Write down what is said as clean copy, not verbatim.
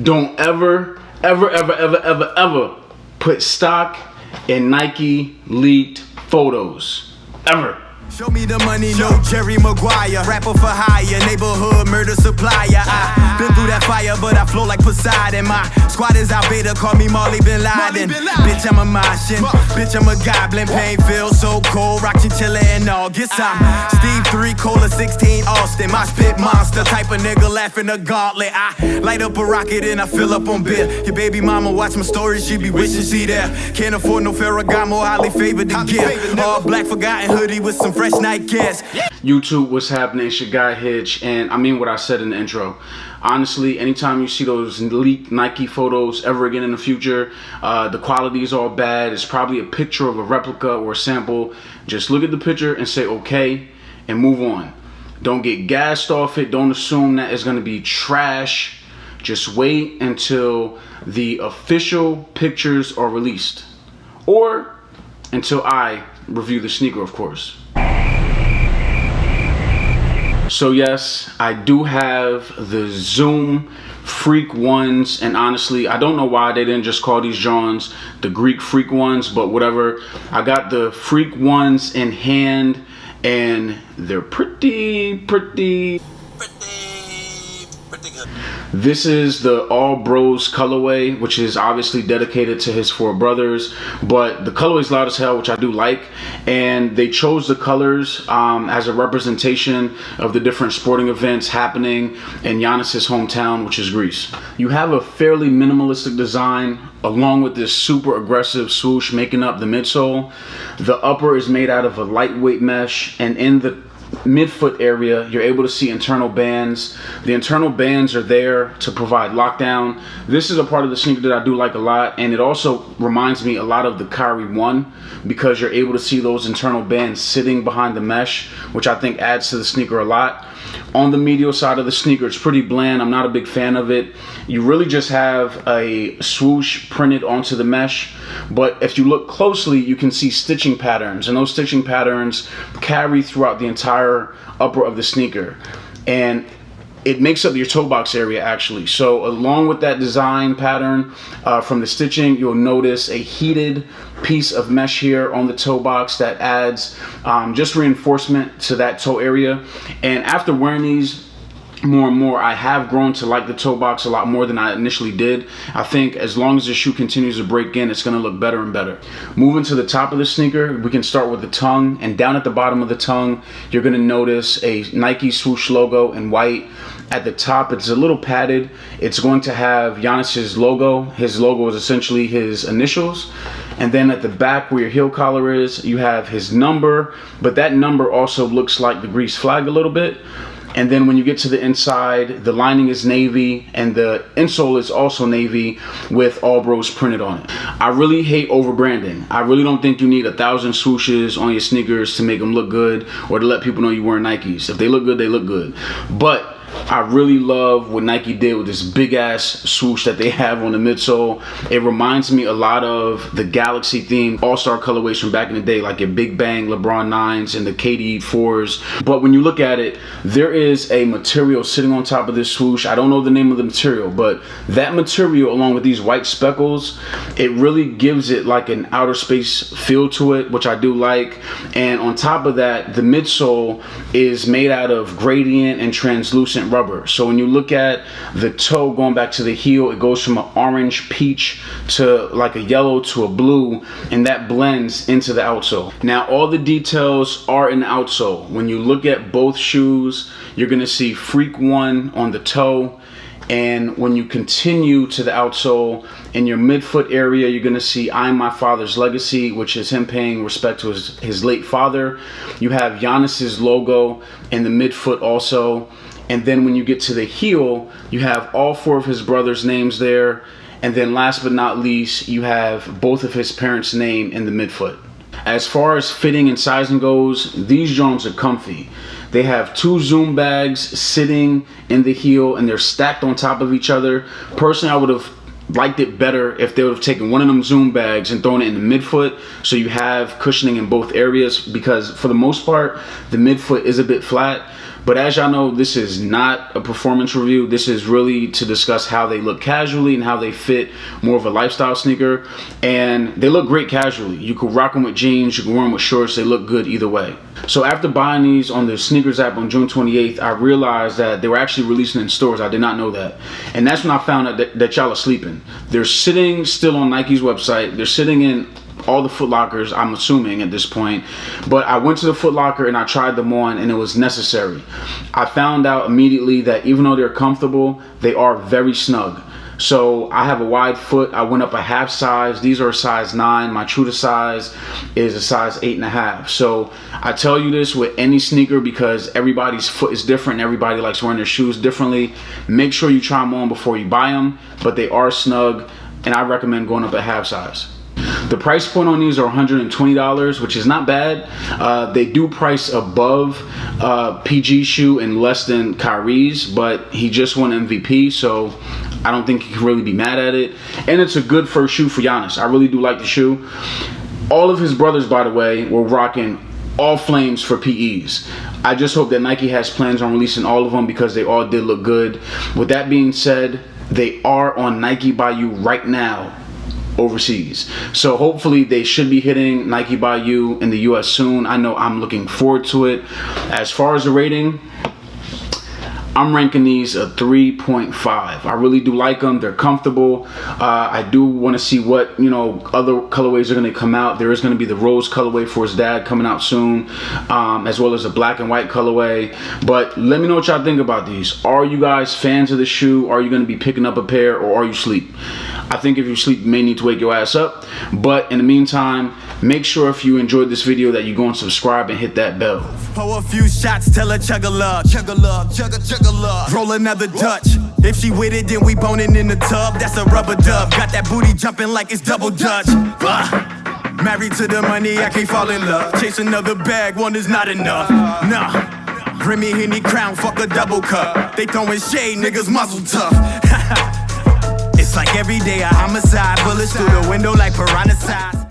Don't ever put stock in Nike leaked photos. Ever. Show me the money, no Jerry Maguire. Rapper for hire, neighborhood murder supplier. I been through that fire, but I flow like Poseidon. My squad is out beta, call me Marley Bin Laden. Bitch, I'm a Martian, bitch, I'm a goblin. Pain feels so cold, rock chinchilla in August. I'm Steve 3, Cola 16, Austin. My spit monster, type of nigga laughing a gauntlet. I light up a rocket and I fill up on beer. Your baby mama watch my stories, she be wishing she there. Can't afford no Ferragamo, highly favored to give. All black forgotten hoodie with some fresh night gas. YouTube, what's happening? It's your guy Hitch, and I mean what I said in the intro. Honestly, anytime you see those leaked Nike photos ever again in the future, the quality is all bad. It's probably a picture of a replica or a sample. Just look at the picture and say okay and move on. Don't get gassed off it. Don't assume that it's going to be trash. Just wait until the official pictures are released, or until I review the sneaker, of course. So yes, I do have the Zoom Freak ones, and honestly, I don't know why they didn't just call these Johns the Greek Freak ones, but whatever. I got the Freak ones in hand, and they're pretty good. This is the All Bros colorway, which is obviously dedicated to his four brothers, but the colorway is loud as hell, which I do like, and they chose the colors as a representation of the different sporting events happening in Giannis's hometown, which is Greece. You have a fairly minimalistic design along with this super aggressive swoosh making up the midsole. The upper is made out of a lightweight mesh, and in the midfoot area you're able to see internal bands. The internal bands are there to provide lockdown. This is a part of the sneaker that I do like a lot, and it also reminds me a lot of the Kyrie 1 because you're able to see those internal bands sitting behind the mesh, which I think adds to the sneaker a lot. On the medial side of the sneaker, it's pretty bland. I'm not a big fan of it. You really just have a swoosh printed onto the mesh, but if you look closely, you can see stitching patterns, and those stitching patterns carry throughout the entire upper of the sneaker, and it makes up your toe box area actually. So along with that design pattern from the stitching, you'll notice a heated piece of mesh here on the toe box that adds just reinforcement to that toe area. And after wearing these more and more, I have grown to like the toe box a lot more than I initially did. I think as long as the shoe continues to break in, it's going to look better and better. Moving to the top of the sneaker, we can start with the tongue, and down at the bottom of the tongue, you're going to notice a Nike swoosh logo in white. At the top, it's a little padded. It's going to have Giannis's logo. His logo is essentially his initials. And then at the back where your heel collar is, you have his number, but that number also looks like the Greece flag a little bit. And then when you get to the inside, the lining is navy, and the insole is also navy with All Bros printed on it. I really hate over branding. I really don't think you need 1,000 swooshes on your sneakers to make them look good or to let people know you're wearing Nikes. If they look good, they look good. But I really love what Nike did with this big ass swoosh that they have on the midsole. It reminds me a lot of the Galaxy themed all-star colorways from back in the day, like your Big Bang LeBron 9s and the KD 4s. But when you look at it, there is a material sitting on top of this swoosh. I don't know the name of the material, but that material along with these white speckles, it really gives it like an outer space feel to it, which I do like. And on top of that, the midsole is made out of gradient and translucent rubber. So when you look at the toe going back to the heel, it goes from an orange peach to like a yellow to a blue, and that blends into the outsole. Now all the details are in the outsole. When you look at both shoes, you're gonna see Freak 1 on the toe, and when you continue to the outsole, in your midfoot area, you're gonna see I'm My Father's Legacy, which is him paying respect to his late father. You have Giannis's logo in the midfoot also. And then when you get to the heel, you have all four of his brothers' names there. And then last but not least, you have both of his parents' name in the midfoot. As far as fitting and sizing goes, these Jones are comfy. They have two Zoom bags sitting in the heel, and they're stacked on top of each other. Personally, I would have liked it better if they would have taken one of them Zoom bags and thrown it in the midfoot, so you have cushioning in both areas, because for the most part the midfoot is a bit flat. But as y'all know, this is not a performance review. This is really to discuss how they look casually and how they fit more of a lifestyle sneaker. And they look great casually. You could rock them with jeans, you can wear them with shorts. They look good either way. So after buying these on the sneakers app on June 28th, I realized that they were actually releasing in stores. I did not know that. And that's when I found out that y'all are sleeping. They're sitting still on Nike's website. They're sitting in all the Foot Lockers, I'm assuming at this point. But I went to the Foot Locker and I tried them on, and it was necessary. I found out immediately that even though they're comfortable, they are very snug. So I have a wide foot. I went up a half size. These are a size 9. My true to size is a size 8.5. So I tell you this with any sneaker because everybody's foot is different. Everybody likes wearing their shoes differently. Make sure you try them on before you buy them, but they are snug, and I recommend going up a half size. The price point on these are $120, which is not bad. They do price above PG shoe and less than Kyrie's, but he just won MVP, so I don't think he can really be mad at it. And it's a good first shoe for Giannis. I really do like the shoe. All of his brothers, by the way, were rocking all flames for PEs. I just hope that Nike has plans on releasing all of them because they all did look good. With that being said, they are on Nike by You right now overseas, so hopefully they should be hitting Nike by You in the US soon. I know I'm looking forward to it. As far as the rating, I'm ranking these a 3.5. I really do like them. They're comfortable. I do want to see what, other colorways are going to come out. There is going to be the rose colorway for his dad coming out soon, as well as a black and white colorway. But let me know what y'all think about these. Are you guys fans of the shoe? Are you going to be picking up a pair, or are you sleep? I think if you sleep, you may need to wake your ass up. But in the meantime, make sure if you enjoyed this video that you go and subscribe and hit that bell. Pour a few shots, tell her chug a lug, chug a lug, chug a lug. Roll another Dutch. If she with it, then we boning in the tub. That's a rubber dub. Got that booty jumping like it's double Dutch. Married to the money, I can't fall in love. Chase another bag, one is not enough. Nah. Grimmy Henny Crown, fuck a double cup. They throwing shade, niggas muzzle tough. It's like every day a homicide. Bullets through the window like piranha size.